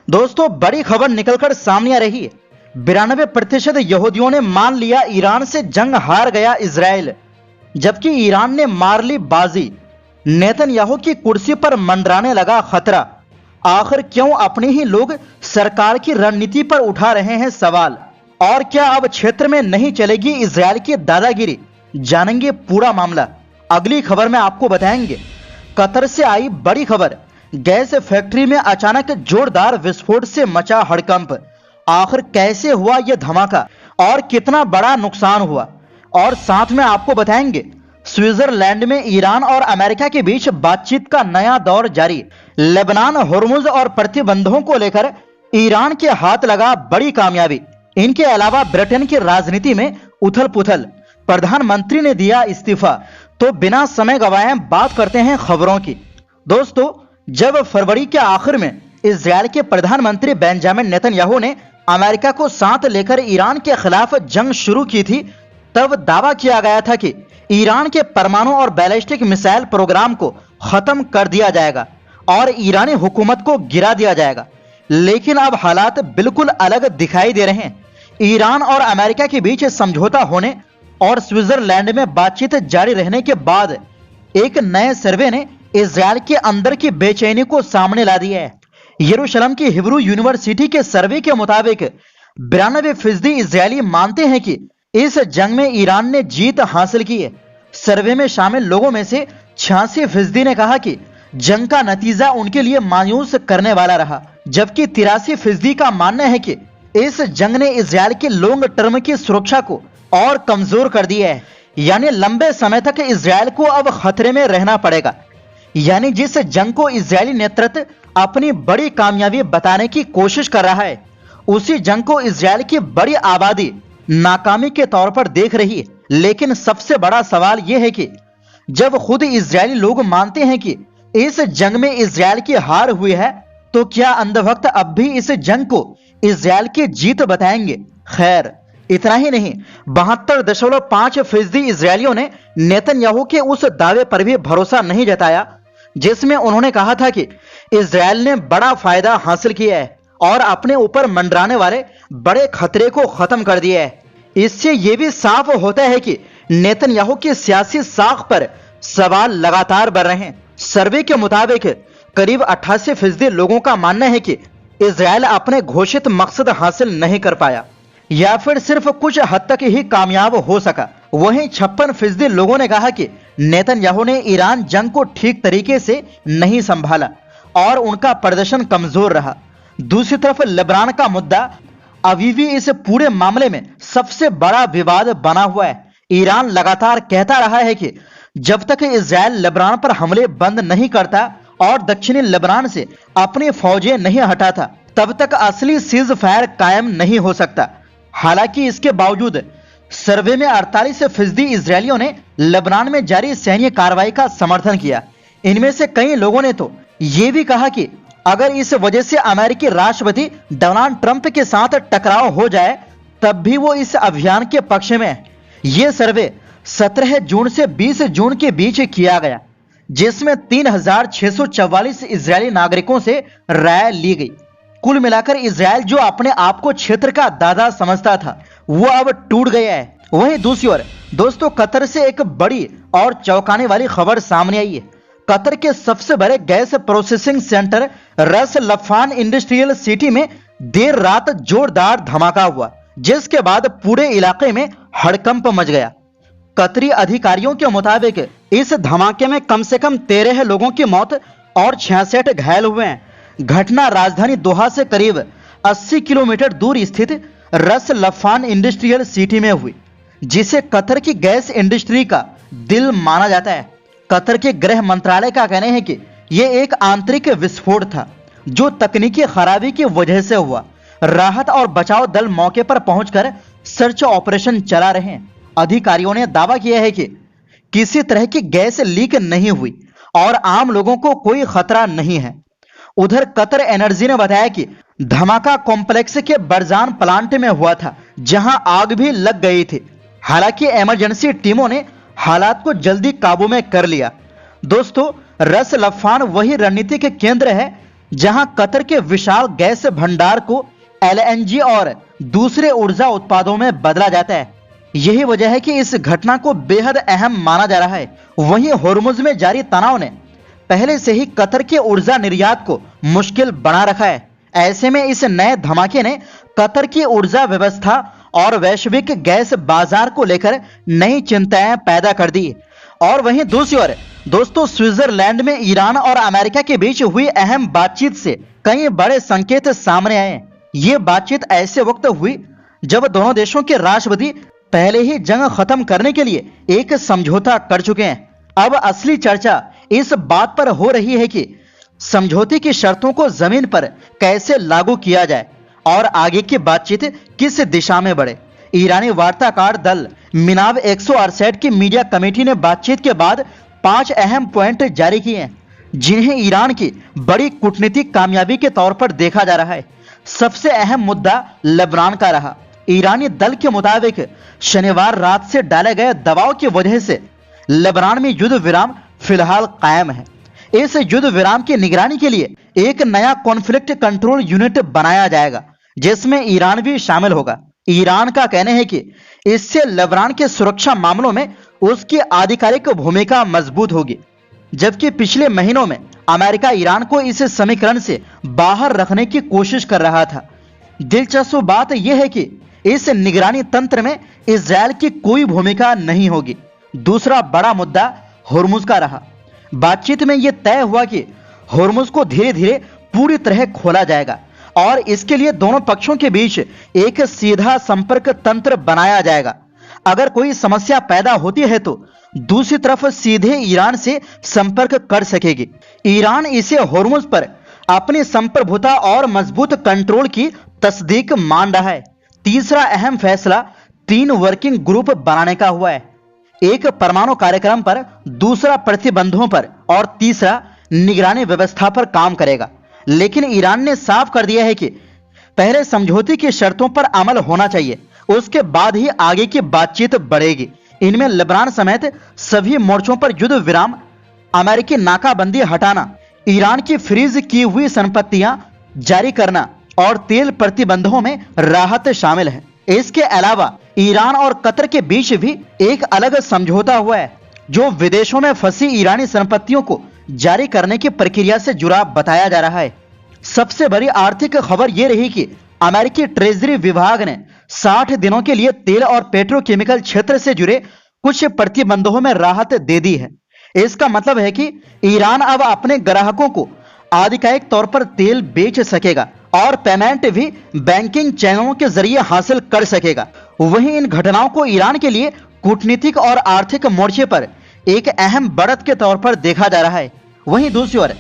दोस्तों, बड़ी खबर निकलकर सामने आ रही है। 92% यहूदियों ने मान लिया ईरान से जंग हार गया इजराइल, जबकि ईरान ने मार ली बाजी। नेतन्याहू की कुर्सी पर मंडराने लगा खतरा। आखिर क्यों अपने ही लोग सरकार की रणनीति पर उठा रहे हैं सवाल? और क्या अब क्षेत्र में नहीं चलेगी इजराइल की दादागिरी? जानेंगे पूरा मामला। अगली खबर में आपको बताएंगे। कतर से आई बड़ी खबर। गैस फैक्ट्री में अचानक जोरदार विस्फोट से मचा हड़कंप। आखिर कैसे हुआ यह धमाका और कितना बड़ा नुकसान हुआ? और साथ में आपको बताएंगे स्विट्जरलैंड में ईरान और अमेरिका के बीच बातचीत का नया दौर जारी। लेबनान होर्मुज और प्रतिबंधों को लेकर ईरान के हाथ लगा बड़ी कामयाबी। इनके अलावा ब्रिटेन की राजनीति में उथल पुथल, प्रधानमंत्री ने दिया इस्तीफा। तो बिना समय गवाए बात करते हैं खबरों की। दोस्तों, जब फरवरी के आखिर में इजराइल के प्रधानमंत्री बेंजामिन नेतन्याहू ने अमेरिका को साथ लेकर ईरान के खिलाफ जंग शुरू की थी, तब दावा किया गया था कि ईरान के परमाणु और बैलिस्टिक मिसाइल प्रोग्राम को खत्म कर दिया जाएगा और ईरानी हुकूमत को गिरा दिया जाएगा। लेकिन अब हालात बिल्कुल अलग दिखाई दे रहे हैं। ईरान और अमेरिका के बीच समझौता होने और स्विट्जरलैंड में बातचीत जारी रहने के बाद एक नए सर्वे ने इजराइल के अंदर की बेचैनी को सामने ला दिया है। यरूशलेम की हिब्रू यूनिवर्सिटी के सर्वे के मुताबिक 92% इजरायली मानते हैं कि इस जंग में ईरान ने जीत हासिल की है। सर्वे में शामिल लोगों में से 86% ने कहा कि जंग का नतीजा उनके लिए मायूस करने वाला रहा, जबकि 83% का मानना है कि इस जंग ने इजराइल की लॉन्ग टर्म की सुरक्षा को और कमजोर कर दिया है। यानी लंबे समय तक इजराइल को अब खतरे में रहना पड़ेगा। यानी जिस जंग को इजरायली नेतृत्व अपनी बड़ी कामयाबी बताने की कोशिश कर रहा है, उसी जंग को इजराइल की बड़ी आबादी नाकामी के तौर पर देख रही है। लेकिन सबसे बड़ा सवाल यह है कि जब खुद इजरायली लोग मानते हैं कि इस जंग में इजराइल की हार हुई है, तो क्या अंधभक्त अब भी इस जंग को इजराइल की जीत बताएंगे? खैर, इतना ही नहीं, 72.5% इजरायलियों ने नेतन्याहू के उस दावे पर भी भरोसा नहीं जताया जिसमें उन्होंने कहा था कि इजराइल ने बड़ा फायदा हासिल किया है और अपने ऊपर मंडराने वाले बड़े खतरे को खत्म कर दिया है। इससे यह भी साफ होता है कि नेतन्याहू की सियासी साख पर सवाल लगातार बढ़ रहे हैं। सर्वे के मुताबिक करीब 88% लोगों का मानना है कि इजराइल अपने घोषित मकसद हासिल नहीं कर पाया या फिर सिर्फ कुछ हद तक ही कामयाब हो सका। वहीं 56% लोगों ने कहा कि नेतन्याहू ने ईरान जंग को ठीक तरीके से नहीं संभाला और उनका प्रदर्शन कमजोर रहा। दूसरी तरफ लेबनान का मुद्दा अभी भी इस पूरे मामले में सबसे बड़ा विवाद बना हुआ है। ईरान लगातार कहता रहा है कि जब तक इजराइल लेबनान पर हमले बंद नहीं करता और दक्षिणी लेबनान से अपनी फौजें नहीं हटाता, तब तक असली सीज फायर कायम नहीं हो सकता। हालांकि इसके बावजूद सर्वे में 48% इजरायलियों ने लेबनान में जारी सैन्य कार्रवाई का समर्थन किया। इनमें से कई लोगों ने तो ये भी कहा कि अगर इस वजह से अमेरिकी राष्ट्रपति डोनाल्ड ट्रंप के साथ टकराव हो जाए, तब भी वो इस अभियान के पक्ष में है। ये सर्वे 17 जून से 20 जून के बीच किया गया, जिसमें 3644 इजरायली नागरिकों से राय ली गई। कुल मिलाकर इजराइल जो अपने आप को क्षेत्र का दादा समझता था, वो अब टूट गया है। वहीं दूसरी ओर दोस्तों, कतर से एक बड़ी और चौंकाने वाली खबर सामने आई है। कतर के सबसे बड़े गैस प्रोसेसिंग सेंटर रस लफान इंडस्ट्रियल सिटी में देर रात जोरदार धमाका हुआ, जिसके बाद पूरे इलाके में हड़कंप मच गया। कतरी अधिकारियों के मुताबिक इस धमाके में कम से कम 13 लोगों की मौत और 66 घायल हुए हैं। घटना राजधानी दोहा से करीब 80 किलोमीटर दूर स्थित रस लफान इंडस्ट्रियल सिटी में हुई, जिसे कतर की गैस इंडस्ट्री का दिल माना जाता है। कतर के गृह मंत्रालय का कहना है कि यह एक आंतरिक विस्फोट था जो तकनीकी खराबी की वजह से हुआ। राहत और बचाव दल मौके पर पहुंचकर सर्च ऑपरेशन चला रहे हैं। अधिकारियों ने दावा किया है कि किसी तरह की गैस लीक नहीं हुई और आम लोगों को कोई खतरा नहीं है। उधर कतर एनर्जी ने बताया कि धमाका कॉम्प्लेक्स के बरजान प्लांट में हुआ था, जहां आग भी लग गई थी। हालांकि इमरजेंसी टीमों ने हालात को जल्दी काबू में कर लिया। दोस्तों, रस लफान वही रणनीतिक केंद्र है जहां कतर के विशाल गैस भंडार को एलएनजी और दूसरे ऊर्जा उत्पादों में बदला जाता है। यही वजह है कि इस घटना को बेहद अहम माना जा रहा है। वहीं होर्मुज में जारी तनाव ने पहले से ही कतर के ऊर्जा निर्यात को मुश्किल बना रखा है। ऐसे में इस नए धमाके ने कतर की ऊर्जा व्यवस्था और वैश्विक गैस बाजार को लेकर नई चिंताएं पैदा कर दी। और वहीं दूसरी ओर दोस्तों, स्विट्जरलैंड में ईरान और अमेरिका के बीच हुई अहम बातचीत से कई बड़े संकेत सामने आए। ये बातचीत ऐसे वक्त हुई जब दोनों देशों के राष्ट्रपति पहले ही जंग खत्म करने के लिए एक समझौता कर चुके हैं। अब असली चर्चा इस बात पर हो रही है कि समझौते की शर्तों को जमीन पर कैसे लागू किया जाए और आगे की बातचीत किस दिशा में बढ़े। ईरानी वार्ताकार दल मिनाव 168 की मीडिया कमेटी ने बातचीत के बाद 5 अहम पॉइंट जारी किए हैं, जिन्हें ईरान की बड़ी कूटनीतिक कामयाबी के तौर पर देखा जा रहा है। सबसे अहम मुद्दा लेबनान का रहा। ईरानी दल के मुताबिक शनिवार रात से डाले गए दबाव की वजह से लेबनान में युद्ध विराम फिलहाल कायम है। इस युद्ध विराम की निगरानी के लिए एक नया कॉन्फ्लिक्ट कंट्रोल यूनिट बनाया जाएगा, जिसमें ईरान भी शामिल होगा। ईरान का कहना है कि इससे लेबनान के सुरक्षा मामलों में उसकी आधिकारिक भूमिका मजबूत होगी, जबकि पिछले महीनों में अमेरिका ईरान को इस समीकरण से बाहर रखने की कोशिश कर रहा था। दिलचस्प बात यह है कि इस निगरानी तंत्र में इजरायल की कोई भूमिका नहीं होगी। दूसरा बड़ा मुद्दा होर्मुज का रहा। बातचीत में यह तय हुआ कि होर्मुज को धीरे धीरे पूरी तरह खोला जाएगा और इसके लिए दोनों पक्षों के बीच एक सीधा संपर्क तंत्र बनाया जाएगा। अगर कोई समस्या पैदा होती है तो दूसरी तरफ सीधे ईरान से संपर्क कर सकेगी। ईरान इसे होर्मुज पर अपनी संप्रभुता और मजबूत कंट्रोल की तस्दीक मान रहा है। तीसरा अहम फैसला 3 वर्किंग ग्रुप बनाने का हुआ है। एक परमाणु कार्यक्रम पर, दूसरा प्रतिबंधों पर और तीसरा निगरानी व्यवस्था पर काम करेगा। लेकिन ईरान ने साफ कर दिया है कि पहले समझौते की शर्तों पर अमल होना चाहिए, उसके बाद ही आगे की बातचीत बढ़ेगी। इनमें लेबनान समेत सभी मोर्चों पर युद्ध विराम, अमेरिकी नाकाबंदी हटाना, ईरान की फ्रीज की हुई संपत्तियां जारी करना और तेल प्रतिबंधों में राहत शामिल है। इसके अलावा ईरान और कतर के बीच भी एक अलग समझौता हुआ है, जो विदेशों में फंसी ईरानी संपत्तियों को जारी करने की प्रक्रिया से जुड़ा बताया जा रहा है। सबसे बड़ी आर्थिक खबर यह रही कि अमेरिकी ट्रेजरी विभाग ने 60 दिनों के लिए तेल और पेट्रोकेमिकल क्षेत्र से जुड़े कुछ प्रतिबंधों में राहत दे दी है। इसका मतलब है कि ईरान अब अपने ग्राहकों को आधिकारिक तौर पर तेल बेच सकेगा और पेमेंट भी बैंकिंग चैनलों के जरिए हासिल कर सकेगा। वहीं इन घटनाओं को ईरान के लिए कूटनीतिक और आर्थिक मोर्चे पर एक अहम बढ़त के तौर पर देखा जा रहा है। वहीं दूसरी ओर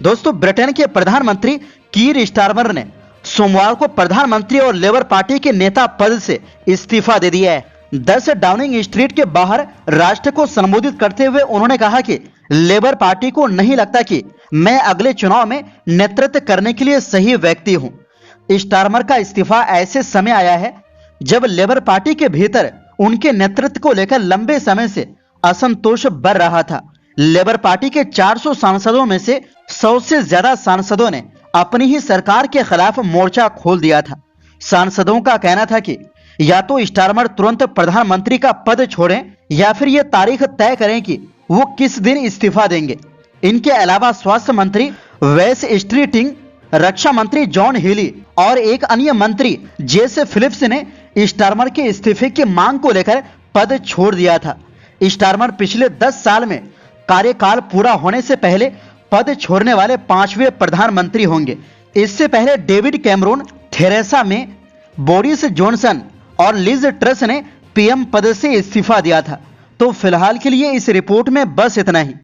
दोस्तों, ब्रिटेन के प्रधानमंत्री कीर स्टारमर ने सोमवार को प्रधानमंत्री और लेबर पार्टी के नेता पद से इस्तीफा दे दिया है। 10 डाउनिंग स्ट्रीट के बाहर राष्ट्र को संबोधित करते हुए उन्होंने कहा कि लेबर पार्टी को नहीं लगता कि मैं अगले चुनाव में नेतृत्व करने के लिए सही व्यक्ति हूं। स्टारमर का इस्तीफा ऐसे समय आया है जब लेबर पार्टी के भीतर उनके नेतृत्व को लेकर लंबे समय से असंतोष बढ़ रहा था। लेबर पार्टी के 400 सांसदों में से 100 से ज्यादा सांसदों ने अपनी ही सरकार के खिलाफ मोर्चा खोल दिया था। सांसदों का कहना था कि या तो स्टारमर तुरंत प्रधानमंत्री का पद छोड़ें या फिर यह तारीख तय करें कि वो किस दिन इस्तीफा देंगे। इनके अलावा स्वास्थ्य मंत्री वेस स्ट्रीटिंग, रक्षा मंत्री जॉन हीली और एक अन्य मंत्री जेसे फिलिप्स ने स्टारमर के इस्तीफे की मांग को लेकर पद छोड़ दिया था। स्टारमर पिछले 10 साल में कार्यकाल पूरा होने से पहले पद छोड़ने वाले 5वें प्रधानमंत्री होंगे। इससे पहले David Cameron, Theresa May, Boris Johnson और लिज ट्रस ने पीएम पद से इस्तीफा दिया था। तो फिलहाल के लिए इस रिपोर्ट में बस इतना ही।